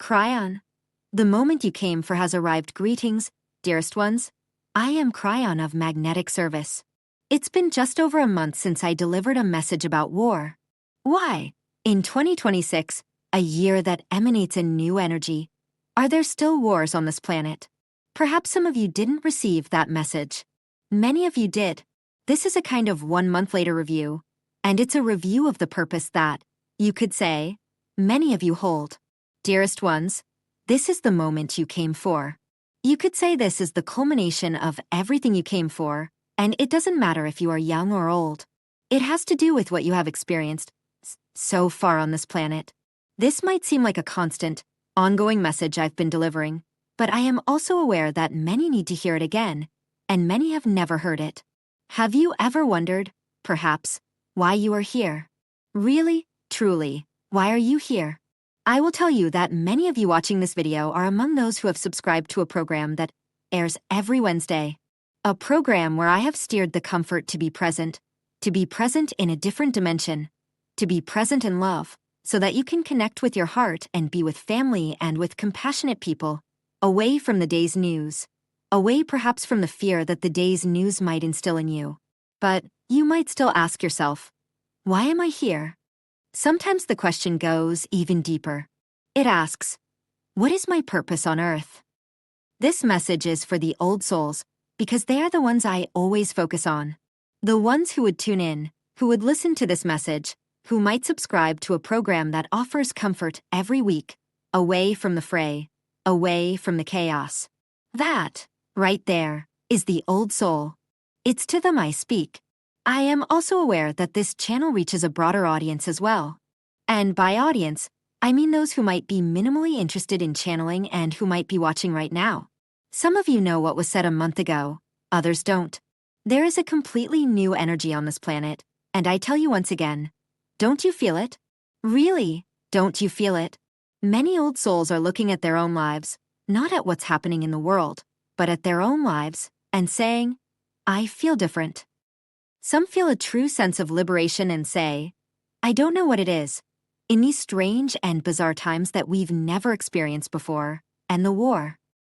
Kryon. The moment you came for has arrived. Greetings, dearest ones. I am Kryon of Magnetic Service. It's been just over a month since I delivered a message about war. Why? In 2026, a year that emanates a new energy, are there still wars on this planet? Perhaps some of you didn't receive that message. Many of you did. This is a kind of 1 month later review, and it's a review of the purpose that, you could say, many of you hold. Dearest ones, this is the moment you came for. You could say this is the culmination of everything you came for, and it doesn't matter if you are young or old. It has to do with what you have experienced so far on this planet. This might seem like a constant, ongoing message I've been delivering, but I am also aware that many need to hear it again, and many have never heard it. Have you ever wondered, perhaps, why you are here? Really, truly, why are you here? I will tell you that many of you watching this video are among those who have subscribed to a program that airs every Wednesday. A program where I have steered the comfort to be present in a different dimension, to be present in love, so that you can connect with your heart and be with family and with compassionate people, away from the day's news, away perhaps from the fear that the day's news might instill in you. But you might still ask yourself, why am I here? Sometimes the question goes even deeper. It asks, what is my purpose on Earth? This message is for the old souls, because they are the ones I always focus on. The ones who would tune in, who would listen to this message, who might subscribe to a program that offers comfort every week, away from the fray, away from the chaos. That, right there, is the old soul. It's to them I speak. I am also aware that this channel reaches a broader audience as well. And by audience, I mean those who might be minimally interested in channeling and who might be watching right now. Some of you know what was said a month ago, others don't. There is a completely new energy on this planet, and I tell you once again, don't you feel it? Really, don't you feel it? Many old souls are looking at their own lives, not at what's happening in the world, but at their own lives, and saying, I feel different. Some feel a true sense of liberation and say, I don't know what it is. In these strange and bizarre times that we've never experienced before, and the war.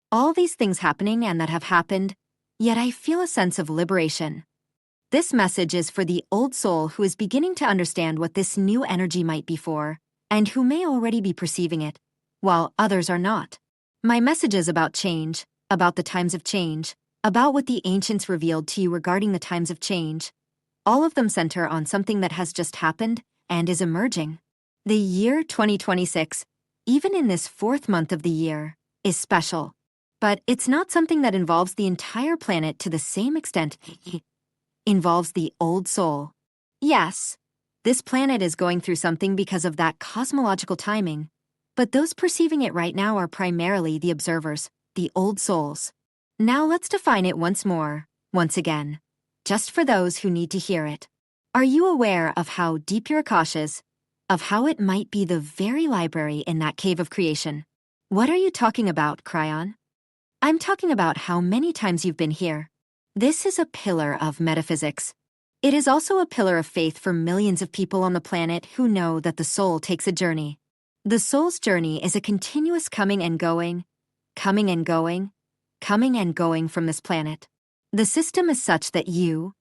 All these things happening and that have happened, yet I feel a sense of liberation. This message is for the old soul who is beginning to understand what this new energy might be for, and who may already be perceiving it, while others are not. My message is about change, about the times of change, about what the ancients revealed to you regarding the times of change. All of them center on something that has just happened and is emerging. The year 2026, even in this 4th month of the year, is special. But it's not something that involves the entire planet to the same extent it involves the old soul. Yes, this planet is going through something because of that cosmological timing, but those perceiving it right now are primarily the observers, the old souls. Now let's define it once more, once again, just for those who need to hear it. Are you aware of how deep your Akash is, of how it might be the very library in that cave of creation? What are you talking about, Kryon? I'm talking about how many times you've been here. This is a pillar of metaphysics. It is also a pillar of faith for millions of people on the planet who know that the soul takes a journey. The soul's journey is a continuous coming and going, coming and going, coming and going from this planet. The system is such that you,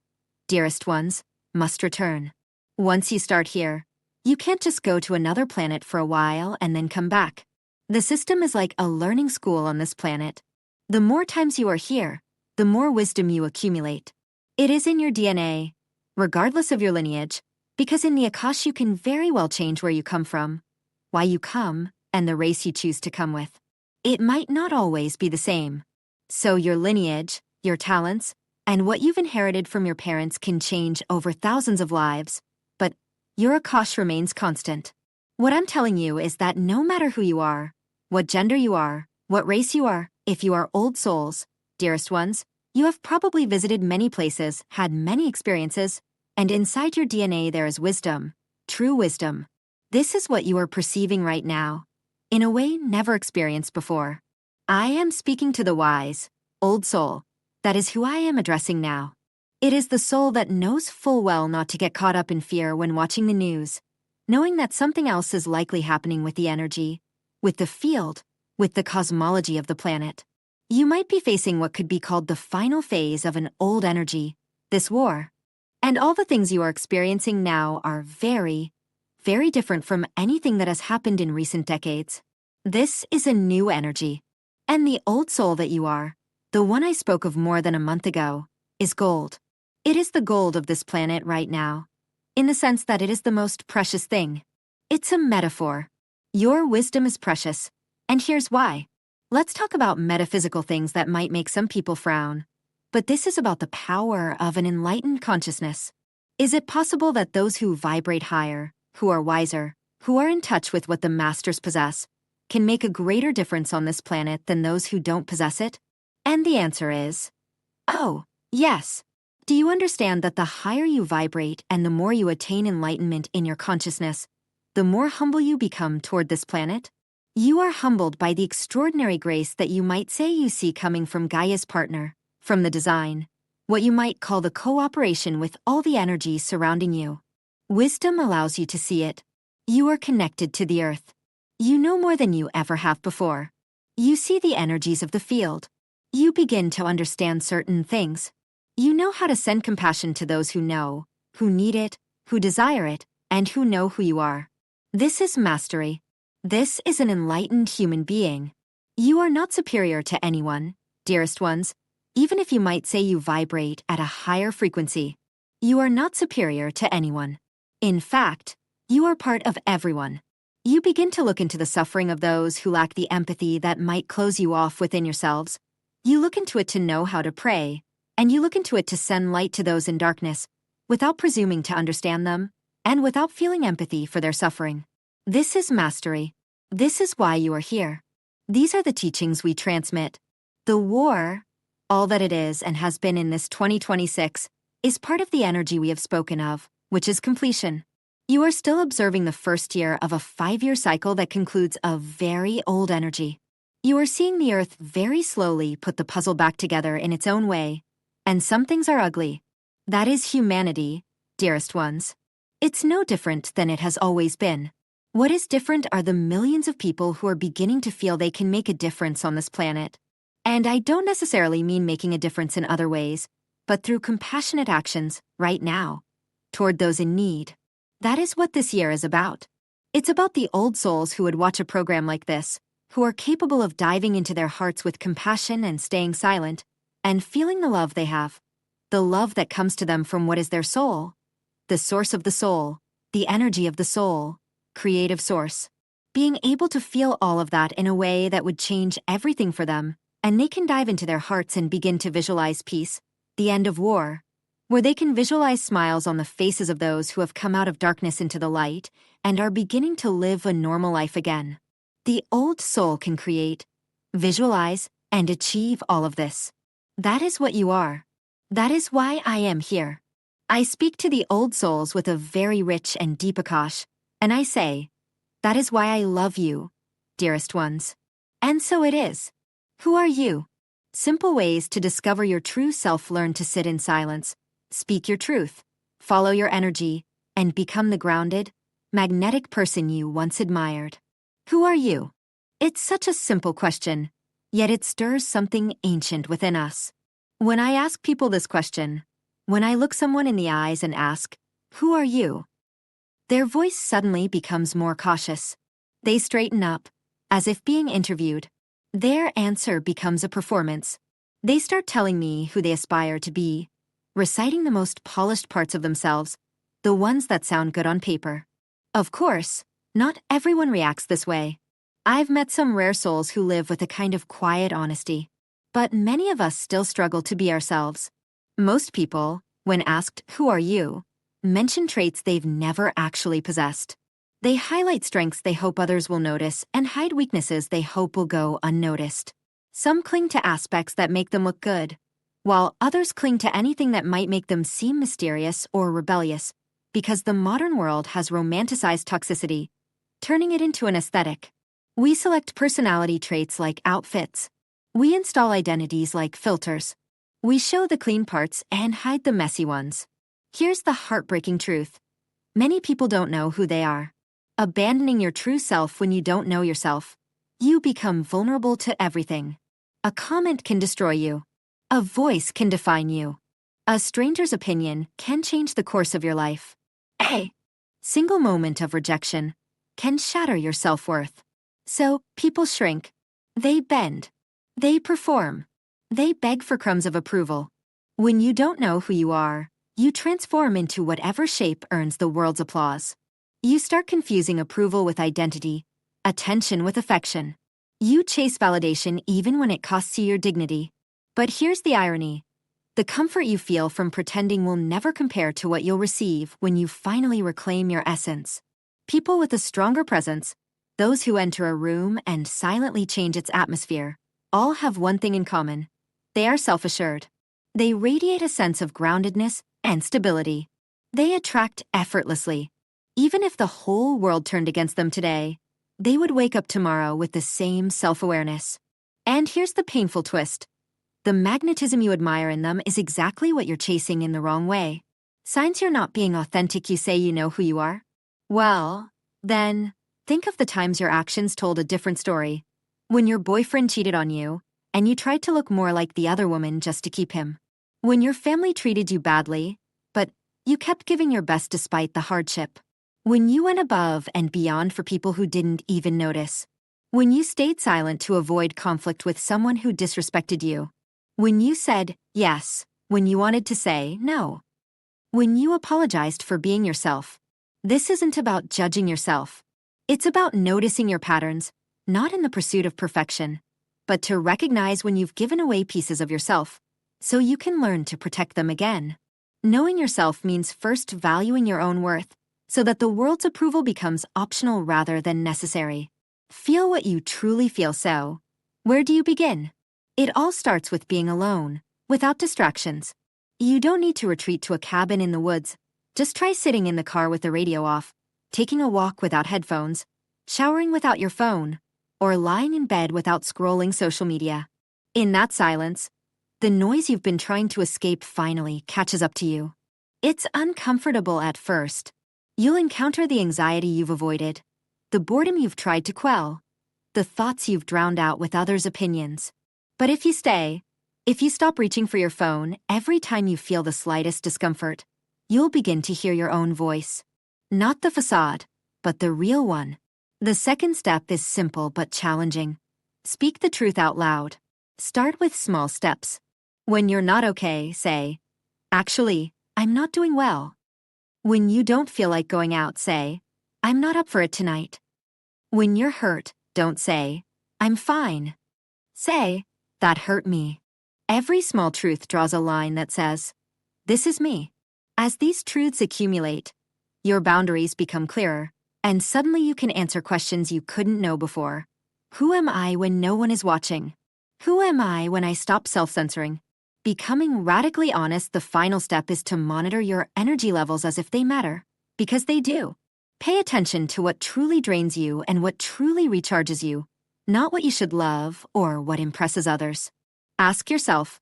dearest ones, must return. Once you start here, you can't just go to another planet for a while and then come back. The system is like a learning school on this planet. The more times you are here, the more wisdom you accumulate. It is in your DNA, regardless of your lineage, because in the Akash you can very well change where you come from, why you come, and the race you choose to come with. It might not always be the same. So your lineage, your talents, and what you've inherited from your parents can change over thousands of lives, but your Akash remains constant. What I'm telling you is that no matter who you are, what gender you are, what race you are, if you are old souls, dearest ones, you have probably visited many places, had many experiences, and inside your DNA there is wisdom, true wisdom. This is what you are perceiving right now, in a way never experienced before. I am speaking to the wise, old soul. That is who I am addressing now. It is the soul that knows full well not to get caught up in fear when watching the news, knowing that something else is likely happening with the energy, with the field, with the cosmology of the planet. You might be facing what could be called the final phase of an old energy, this war. And all the things you are experiencing now are very, very different from anything that has happened in recent decades. This is a new energy. And the old soul that you are, the one I spoke of more than a month ago, is gold. It is the gold of this planet right now, in the sense that it is the most precious thing. It's a metaphor. Your wisdom is precious, and here's why. Let's talk about metaphysical things that might make some people frown. But this is about the power of an enlightened consciousness. Is it possible that those who vibrate higher, who are wiser, who are in touch with what the masters possess, can make a greater difference on this planet than those who don't possess it? And the answer is, oh, yes. Do you understand that the higher you vibrate and the more you attain enlightenment in your consciousness, the more humble you become toward this planet? You are humbled by the extraordinary grace that you might say you see coming from Gaia's partner, from the design, what you might call the cooperation with all the energies surrounding you. Wisdom allows you to see it. You are connected to the earth. You know more than you ever have before. You see the energies of the field. You begin to understand certain things. You know how to send compassion to those who know, who need it, who desire it, and who know who you are. This is mastery. This is an enlightened human being. You are not superior to anyone, dearest ones, even if you might say you vibrate at a higher frequency. You are not superior to anyone. In fact, you are part of everyone. You begin to look into the suffering of those who lack the empathy that might close you off within yourselves. You look into it to know how to pray, and you look into it to send light to those in darkness, without presuming to understand them, and without feeling empathy for their suffering. This is mastery. This is why you are here. These are the teachings we transmit. The war, all that it is and has been in this 2026, is part of the energy we have spoken of, which is completion. You are still observing the first year of a 5-year cycle that concludes a very old energy. You are seeing the earth very slowly put the puzzle back together in its own way, and some things are ugly. That is humanity, dearest ones. It's no different than it has always been. What is different are the millions of people who are beginning to feel they can make a difference on this planet. And I don't necessarily mean making a difference in other ways, but through compassionate actions, right now, toward those in need. That is what this year is about. It's about the old souls who would watch a program like this, who are capable of diving into their hearts with compassion and staying silent, and feeling the love they have, the love that comes to them from what is their soul, the source of the soul, the energy of the soul, creative source. Being able to feel all of that in a way that would change everything for them, and they can dive into their hearts and begin to visualize peace, the end of war, where they can visualize smiles on the faces of those who have come out of darkness into the light and are beginning to live a normal life again. The old soul can create, visualize, and achieve all of this. That is what you are. That is why I am here. I speak to the old souls with a very rich and deep akash, and I say, that is why I love you, dearest ones. And so it is. Who are you? Simple ways to discover your true self. Learn to sit in silence, speak your truth, follow your energy, and become the grounded, magnetic person you once admired. Who are you? It's such a simple question, yet it stirs something ancient within us. When I ask people this question, when I look someone in the eyes and ask, who are you? Their voice suddenly becomes more cautious. They straighten up, as if being interviewed. Their answer becomes a performance. They start telling me who they aspire to be, reciting the most polished parts of themselves, the ones that sound good on paper. Of course, not everyone reacts this way. I've met some rare souls who live with a kind of quiet honesty, but many of us still struggle to be ourselves. Most people, when asked, who are you, mention traits they've never actually possessed. They highlight strengths they hope others will notice and hide weaknesses they hope will go unnoticed. Some cling to aspects that make them look good, while others cling to anything that might make them seem mysterious or rebellious, because the modern world has romanticized toxicity, turning it into an aesthetic. We select personality traits like outfits. We install identities like filters. We show the clean parts and hide the messy ones. Here's the heartbreaking truth. Many people don't know who they are. Abandoning your true self when you don't know yourself You become vulnerable to everything. A comment can destroy you. A voice can define you. A stranger's opinion can change the course of your life. A single moment of rejection can shatter your self-worth. So people shrink. They bend. They perform. They beg for crumbs of approval. When you don't know who you are, you transform into whatever shape earns the world's applause. You start confusing approval with identity, attention with affection. You chase validation even when it costs you your dignity. But here's the irony. The comfort you feel from pretending will never compare to what you'll receive when you finally reclaim your essence. People with a stronger presence, those who enter a room and silently change its atmosphere, all have one thing in common. They are self-assured. They radiate a sense of groundedness and stability. They attract effortlessly. Even if the whole world turned against them today, they would wake up tomorrow with the same self-awareness. And here's the painful twist. The magnetism you admire in them is exactly what you're chasing in the wrong way. Signs you're not being authentic. You say you know who you are? Well, then, think of the times your actions told a different story. When your boyfriend cheated on you, and you tried to look more like the other woman just to keep him. When your family treated you badly, but you kept giving your best despite the hardship. When you went above and beyond for people who didn't even notice. When you stayed silent to avoid conflict with someone who disrespected you. When you said yes, when you wanted to say no. When you apologized for being yourself. This isn't about judging yourself. It's about noticing your patterns, not in the pursuit of perfection, but to recognize when you've given away pieces of yourself, so you can learn to protect them again. Knowing yourself means first valuing your own worth, so that the world's approval becomes optional rather than necessary. Feel what you truly feel. So, where do you begin? It all starts with being alone, without distractions. You don't need to retreat to a cabin in the woods. Just try sitting in the car with the radio off, taking a walk without headphones, showering without your phone, or lying in bed without scrolling social media. In that silence, the noise you've been trying to escape finally catches up to you. It's uncomfortable at first. You'll encounter the anxiety you've avoided, the boredom you've tried to quell, the thoughts you've drowned out with others' opinions. But if you stay, if you stop reaching for your phone every time you feel the slightest discomfort, you'll begin to hear your own voice. Not the facade, but the real one. The second step is simple but challenging. Speak the truth out loud. Start with small steps. When you're not okay, say, "Actually, I'm not doing well." When you don't feel like going out, say, "I'm not up for it tonight." When you're hurt, don't say, "I'm fine." Say, "That hurt me." Every small truth draws a line that says, "This is me." As these truths accumulate, your boundaries become clearer, and suddenly you can answer questions you couldn't know before. Who am I when no one is watching? Who am I when I stop self-censoring? Becoming radically honest, the final step is to monitor your energy levels as if they matter, because they do. Pay attention to what truly drains you and what truly recharges you, not what you should love or what impresses others. Ask yourself,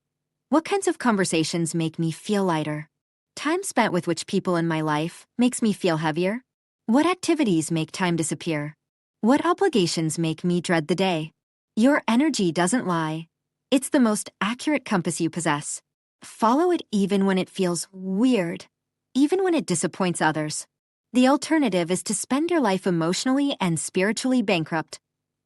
what kinds of conversations make me feel lighter? Time spent with which people in my life makes me feel heavier? What activities make time disappear? What obligations make me dread the day? Your energy doesn't lie. It's the most accurate compass you possess. Follow it even when it feels weird, even when it disappoints others. The alternative is to spend your life emotionally and spiritually bankrupt,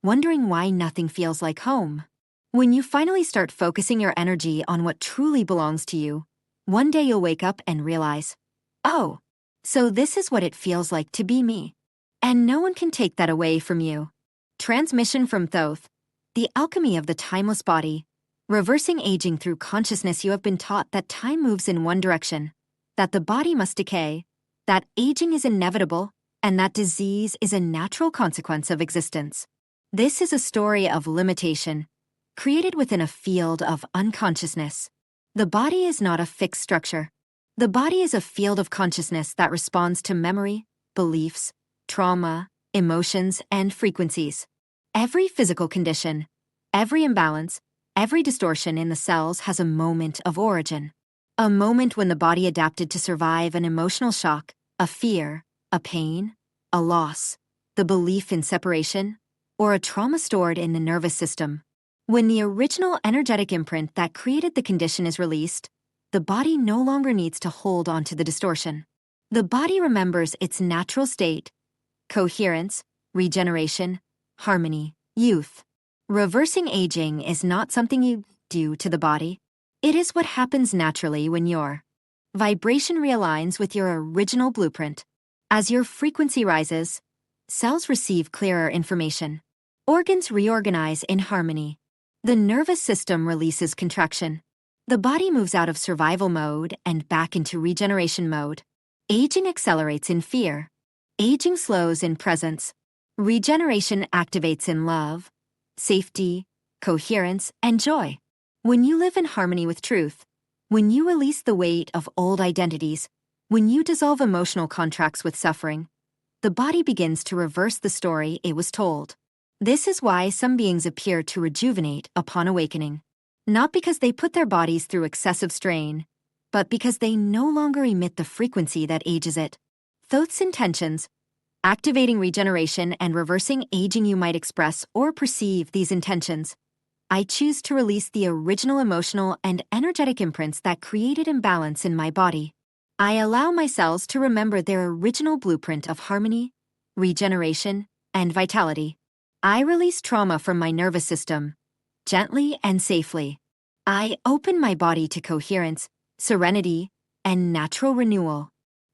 wondering why nothing feels like home. When you finally start focusing your energy on what truly belongs to you, one day you'll wake up and realize, oh, so this is what it feels like to be me. And no one can take that away from you. Transmission from Thoth, the alchemy of the timeless body. Reversing aging through consciousness. You have been taught that time moves in one direction, that the body must decay, that aging is inevitable, and that disease is a natural consequence of existence. This is a story of limitation, created within a field of unconsciousness. The body is not a fixed structure. The body is a field of consciousness that responds to memory, beliefs, trauma, emotions, and frequencies. Every physical condition, every imbalance, every distortion in the cells has a moment of origin. A moment when the body adapted to survive an emotional shock, a fear, a pain, a loss, the belief in separation, or a trauma stored in the nervous system. When the original energetic imprint that created the condition is released, the body no longer needs to hold onto the distortion. The body remembers its natural state: coherence, regeneration, harmony, youth. Reversing aging is not something you do to the body. It is what happens naturally when your vibration realigns with your original blueprint. As your frequency rises, cells receive clearer information. Organs reorganize in harmony. The nervous system releases contraction. The body moves out of survival mode and back into regeneration mode. Aging accelerates in fear. Aging slows in presence. Regeneration activates in love, safety, coherence, and joy. When you live in harmony with truth, when you release the weight of old identities, when you dissolve emotional contracts with suffering, the body begins to reverse the story it was told. This is why some beings appear to rejuvenate upon awakening. Not because they put their bodies through excessive strain, but because they no longer emit the frequency that ages it. Thoth's intentions: activating regeneration and reversing aging. You might express or perceive these intentions. I choose to release the original emotional and energetic imprints that created imbalance in my body. I allow my cells to remember their original blueprint of harmony, regeneration, and vitality. I release trauma from my nervous system, gently and safely. I open my body to coherence, serenity, and natural renewal.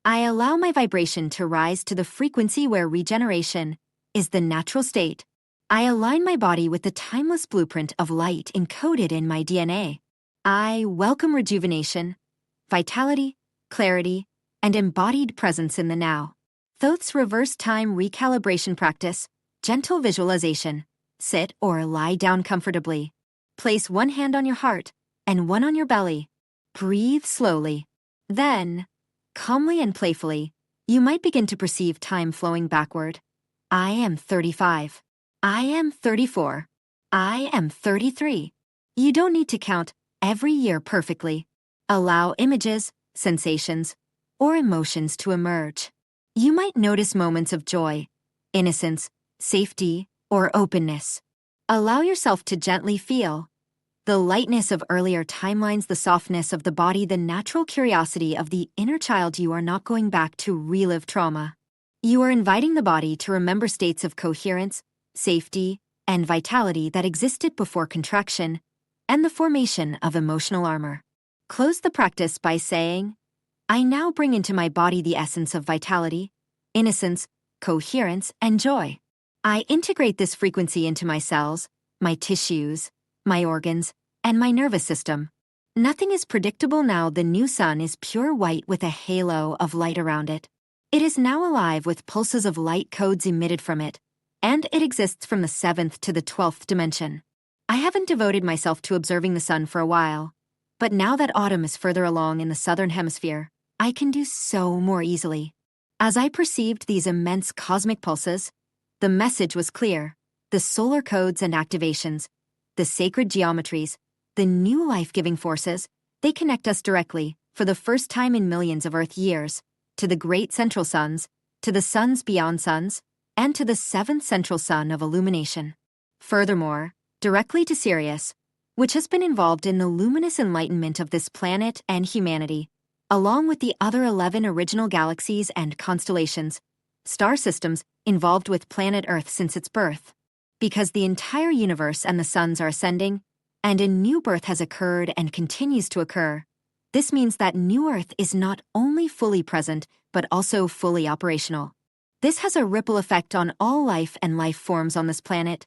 I allow my vibration to rise to the frequency where regeneration is the natural state. I align my body with the timeless blueprint of light encoded in my DNA. I welcome rejuvenation, vitality, clarity, and embodied presence in the now. Thoth's reverse time recalibration practice: gentle visualization. Sit or lie down comfortably. Place one hand on your heart and one on your belly. Breathe slowly. Then, calmly and playfully, you might begin to perceive time flowing backward. I am 35. I am 34. I am 33. You don't need to count every year perfectly. Allow images, sensations, or emotions to emerge. You might notice moments of joy, innocence, safety, or openness. Allow yourself to gently feel the lightness of earlier timelines, the softness of the body, the natural curiosity of the inner child. You are not going back to relive trauma. You are inviting the body to remember states of coherence, safety, and vitality that existed before contraction and the formation of emotional armor. Close the practice by saying, I now bring into my body the essence of vitality, innocence, coherence, and joy. I integrate this frequency into my cells, my tissues, my organs, and my nervous system. Nothing is predictable now. The new sun is pure white with a halo of light around it. It is now alive with pulses of light codes emitted from it, and it exists from the 7th to the 12th dimension. I haven't devoted myself to observing the sun for a while, but now that autumn is further along in the southern hemisphere, I can do so more easily. As I perceived these immense cosmic pulses, the message was clear: the solar codes and activations, the sacred geometries, the new life-giving forces, they connect us directly, for the first time in millions of Earth years, to the great central suns, to the suns beyond suns, and to the 7th central sun of illumination. Furthermore, directly to Sirius, which has been involved in the luminous enlightenment of this planet and humanity, along with the other 11 original galaxies and constellations, star systems involved with planet Earth since its birth. Because the entire universe and the suns are ascending, and a new birth has occurred and continues to occur, this means that new Earth is not only fully present, but also fully operational. This has a ripple effect on all life and life forms on this planet,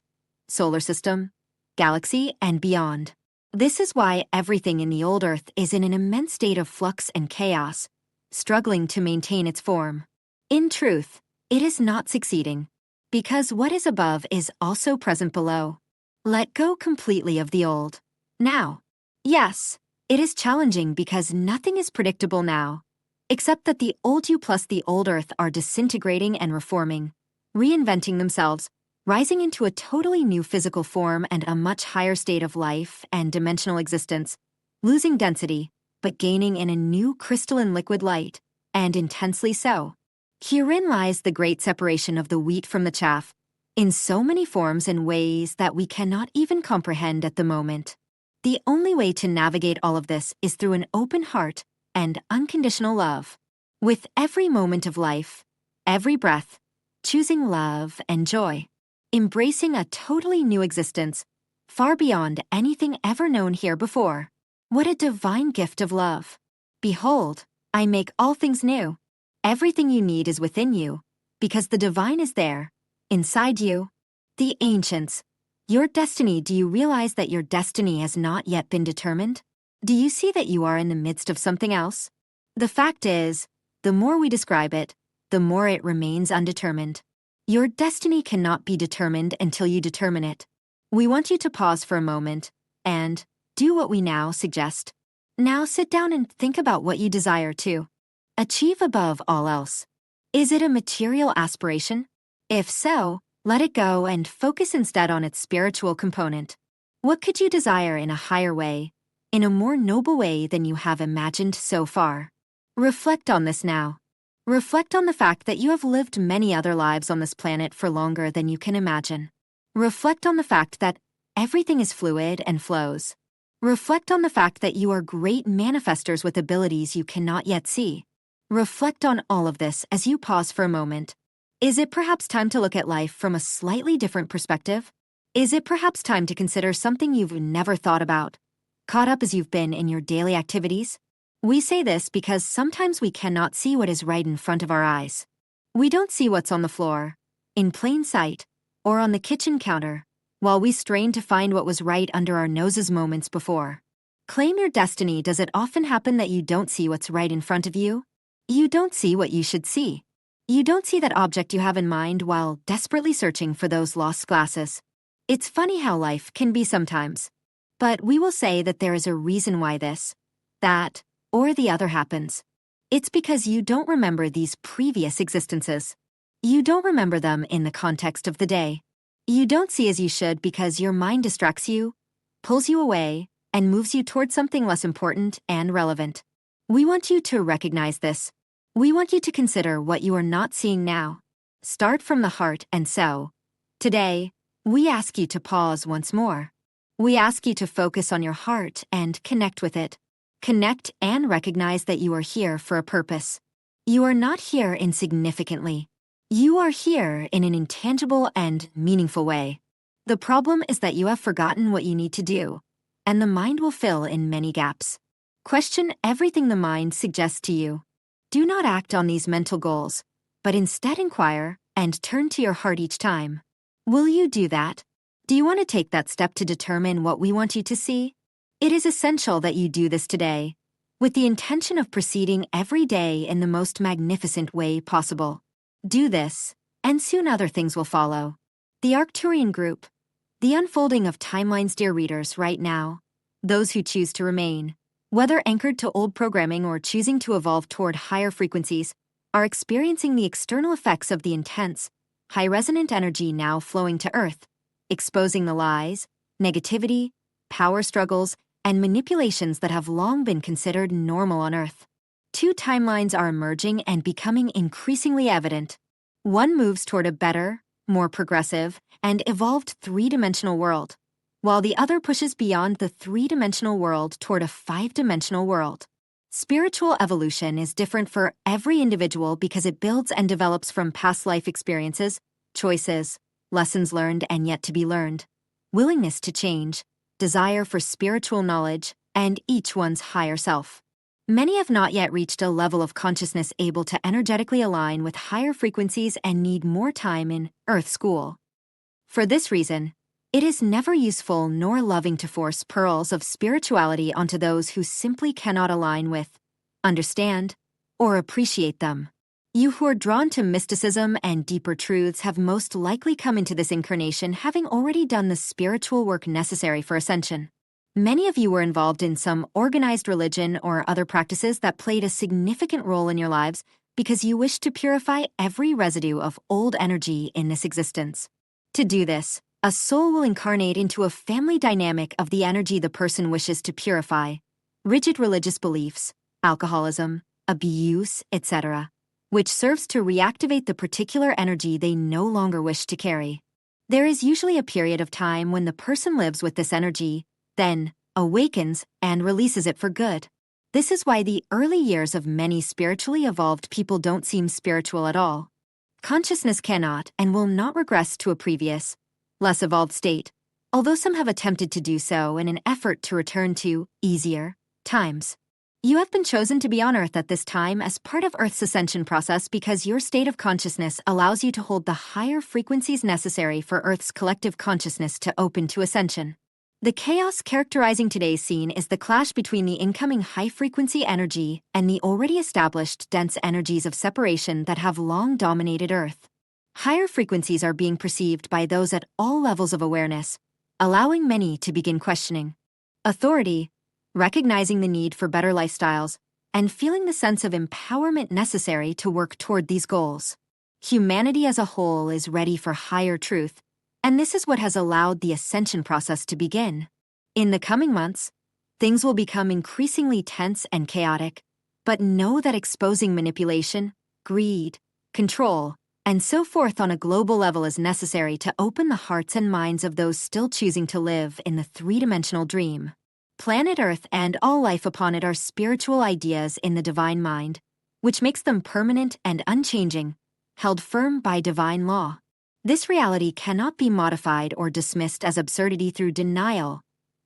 solar system, galaxy, and beyond. This is why everything in the old Earth is in an immense state of flux and chaos, struggling to maintain its form. In truth, it is not succeeding, because what is above is also present below. Let go completely of the old. Now. Yes, it is challenging because nothing is predictable now, except that the old you plus the old Earth are disintegrating and reforming, reinventing themselves, rising into a totally new physical form and a much higher state of life and dimensional existence, losing density, but gaining in a new crystalline liquid light, and intensely so. Herein lies the great separation of the wheat from the chaff. in so many forms and ways that we cannot even comprehend at the moment. The only way to navigate all of this is through an open heart and unconditional love. With every moment of life, every breath, choosing love and joy, embracing a totally new existence, far beyond anything ever known here before. What a divine gift of love. Behold, I make all things new. Everything you need is within you, because the divine is there, inside you. The ancients. Your destiny. Do you realize that your destiny has not yet been determined? Do you see that you are in the midst of something else? The fact is, the more we describe it, the more it remains undetermined. Your destiny cannot be determined until you determine it. We want you to pause for a moment and do what we now suggest. Now sit down and think about what you desire to achieve above all else. Is it a material aspiration? If so, let it go and focus instead on its spiritual component. What could you desire in a higher way, in a more noble way than you have imagined so far? Reflect on this now. Reflect on the fact that you have lived many other lives on this planet for longer than you can imagine. Reflect on the fact that everything is fluid and flows. Reflect on the fact that you are great manifestors with abilities you cannot yet see. Reflect on all of this as you pause for a moment. Is it perhaps time to look at life from a slightly different perspective? Is it perhaps time to consider something you've never thought about, caught up as you've been in your daily activities? We say this because sometimes we cannot see what is right in front of our eyes. We don't see what's on the floor, in plain sight, or on the kitchen counter, while we strain to find what was right under our noses moments before. Claim your destiny. Does it often happen that you don't see what's right in front of you? You don't see what you should see. You don't see that object you have in mind while desperately searching for those lost glasses. It's funny how life can be sometimes. But we will say that there is a reason why this, that, or the other happens. It's because you don't remember these previous existences. You don't remember them in the context of the day. You don't see as you should because your mind distracts you, pulls you away, and moves you towards something less important and relevant. We want you to recognize this. We want you to consider what you are not seeing now. Start from the heart and so. Today, we ask you to pause once more. We ask you to focus on your heart and connect with it. Connect and recognize that you are here for a purpose. You are not here insignificantly. You are here in an intangible and meaningful way. The problem is that you have forgotten what you need to do, and the mind will fill in many gaps. Question everything the mind suggests to you. Do not act on these mental goals, but instead inquire and turn to your heart each time. Will you do that? Do you want to take that step to determine what we want you to see? It is essential that you do this today, with the intention of proceeding every day in the most magnificent way possible. Do this, and soon other things will follow. The Arcturian group, the unfolding of timelines, dear readers, right now, those who choose to remain, whether anchored to old programming or choosing to evolve toward higher frequencies, are experiencing the external effects of the intense, high-resonant energy now flowing to Earth, exposing the lies, negativity, power struggles, and manipulations that have long been considered normal on Earth. Two timelines are emerging and becoming increasingly evident. One moves toward a better, more progressive, and evolved three-dimensional world, while the other pushes beyond the three-dimensional world toward a five-dimensional world. Spiritual evolution is different for every individual because it builds and develops from past life experiences, choices, lessons learned and yet to be learned, willingness to change, desire for spiritual knowledge, and each one's higher self. Many have not yet reached a level of consciousness able to energetically align with higher frequencies and need more time in Earth school. For this reason, it is never useful nor loving to force pearls of spirituality onto those who simply cannot align with, understand, or appreciate them. You who are drawn to mysticism and deeper truths have most likely come into this incarnation having already done the spiritual work necessary for ascension. Many of you were involved in some organized religion or other practices that played a significant role in your lives because you wished to purify every residue of old energy in this existence. To do this, a soul will incarnate into a family dynamic of the energy the person wishes to purify, rigid religious beliefs, alcoholism, abuse, etc., which serves to reactivate the particular energy they no longer wish to carry. There is usually a period of time when the person lives with this energy, then awakens and releases it for good. This is why the early years of many spiritually evolved people don't seem spiritual at all. Consciousness cannot and will not regress to a previous, less evolved state, although some have attempted to do so in an effort to return to easier times. You have been chosen to be on Earth at this time as part of Earth's ascension process because your state of consciousness allows you to hold the higher frequencies necessary for Earth's collective consciousness to open to ascension. The chaos characterizing today's scene is the clash between the incoming high-frequency energy and the already established dense energies of separation that have long dominated Earth. Higher frequencies are being perceived by those at all levels of awareness, allowing many to begin questioning authority, recognizing the need for better lifestyles, and feeling the sense of empowerment necessary to work toward these goals. Humanity as a whole is ready for higher truth, and this is what has allowed the ascension process to begin. In the coming months, things will become increasingly tense and chaotic, but know that exposing manipulation, greed, control, and so forth on a global level is necessary to open the hearts and minds of those still choosing to live in the three-dimensional dream. Planet Earth and all life upon it are spiritual ideas in the divine mind, which makes them permanent and unchanging, held firm by divine law. This reality cannot be modified or dismissed as absurdity through denial,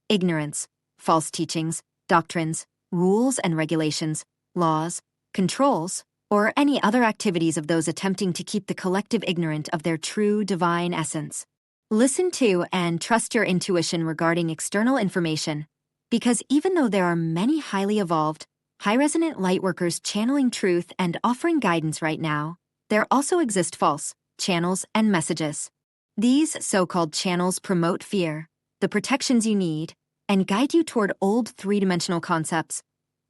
ignorance, false teachings, doctrines, rules and regulations, laws, controls, or any other activities of those attempting to keep the collective ignorant of their true divine essence. Listen to and trust your intuition regarding external information, because even though there are many highly evolved, high-resonant lightworkers channeling truth and offering guidance right now, there also exist false channels and messages. These so-called channels promote fear, the protections you need, and guide you toward old three-dimensional concepts,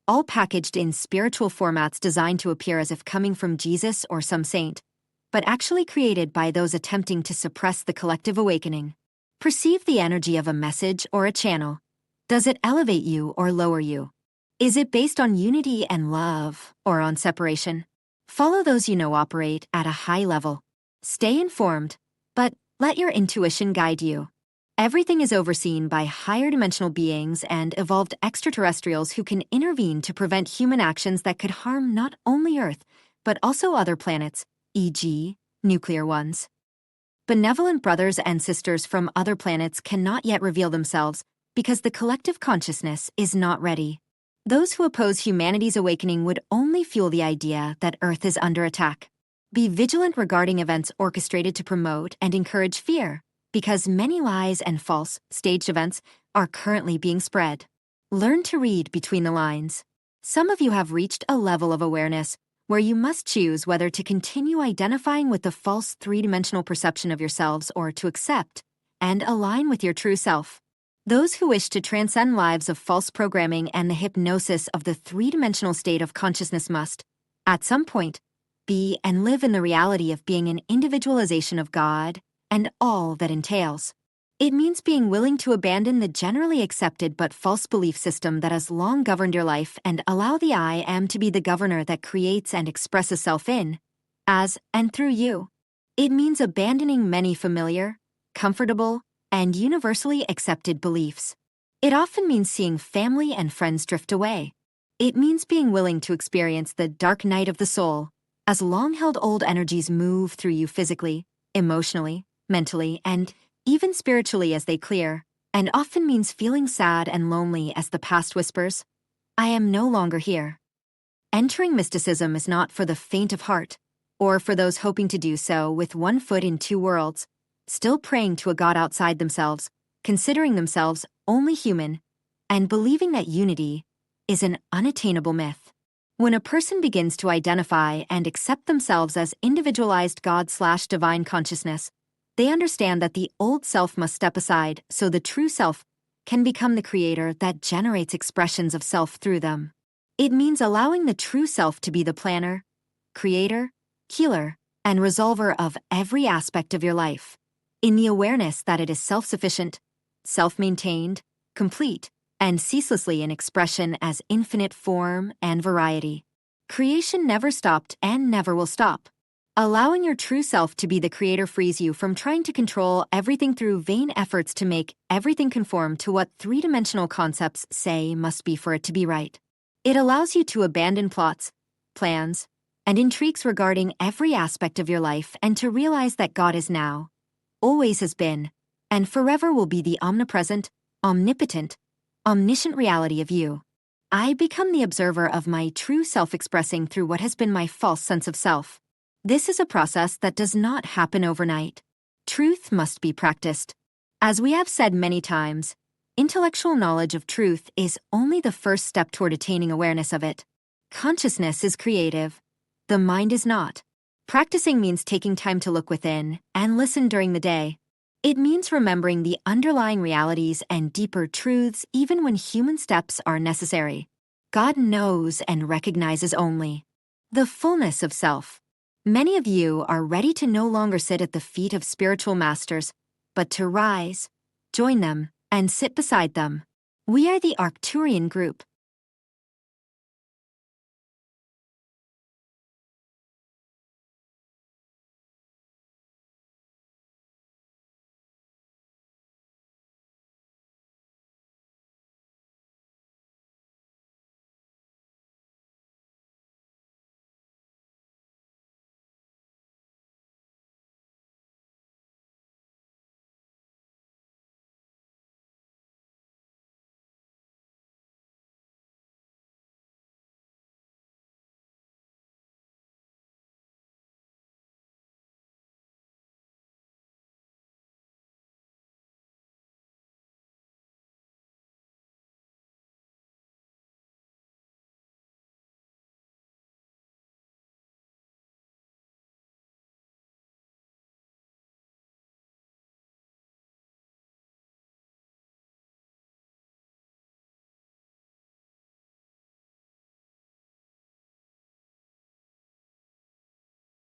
all packaged in spiritual formats designed to appear as if coming from Jesus or some saint, but actually created by those attempting to suppress the collective awakening. Perceive the energy of a message or a channel. Does it elevate you or lower you? Is it based on unity and love or on separation? Follow those you know operate at a high level. Stay informed, but let your intuition guide you. Everything is overseen by higher dimensional beings and evolved extraterrestrials who can intervene to prevent human actions that could harm not only Earth, but also other planets, e.g., nuclear ones. Benevolent brothers and sisters from other planets cannot yet reveal themselves because the collective consciousness is not ready. Those who oppose humanity's awakening would only fuel the idea that Earth is under attack. Be vigilant regarding events orchestrated to promote and encourage fear, because many lies and false, staged events are currently being spread. Learn to read between the lines. Some of you have reached a level of awareness where you must choose whether to continue identifying with the false three-dimensional perception of yourselves or to accept and align with your true self. Those who wish to transcend lives of false programming and the hypnosis of the three-dimensional state of consciousness must, at some point, be and live in the reality of being an individualization of God and all that entails. It means being willing to abandon the generally accepted but false belief system that has long governed your life and allow the I am to be the governor that creates and expresses self in, as, and through you. It means abandoning many familiar, comfortable, and universally accepted beliefs. It often means seeing family and friends drift away. It means being willing to experience the dark night of the soul, as long-held old energies move through you physically, emotionally, mentally, and even spiritually as they clear, and often means feeling sad and lonely as the past whispers, I am no longer here. Entering mysticism is not for the faint of heart, or for those hoping to do so with one foot in two worlds, still praying to a God outside themselves, considering themselves only human, and believing that unity is an unattainable myth. When a person begins to identify and accept themselves as individualized God/divine consciousness, they understand that the old self must step aside so the true self can become the creator that generates expressions of self through them. It means allowing the true self to be the planner, creator, healer, and resolver of every aspect of your life, in the awareness that it is self-sufficient, self-maintained, complete, and ceaselessly in expression as infinite form and variety. Creation never stopped and never will stop. Allowing your true self to be the creator frees you from trying to control everything through vain efforts to make everything conform to what three-dimensional concepts say must be for it to be right. It allows you to abandon plots, plans, and intrigues regarding every aspect of your life and to realize that God is now, always has been, and forever will be the omnipresent, omnipotent, omniscient reality of you. I become the observer of my true self expressing through what has been my false sense of self. This is a process that does not happen overnight. Truth must be practiced. As we have said many times, intellectual knowledge of truth is only the first step toward attaining awareness of it. Consciousness is creative. The mind is not. Practicing means taking time to look within and listen during the day. It means remembering the underlying realities and deeper truths even when human steps are necessary. God knows and recognizes only the fullness of self. Many of you are ready to no longer sit at the feet of spiritual masters, but to rise, join them, and sit beside them. We are the Arcturian group.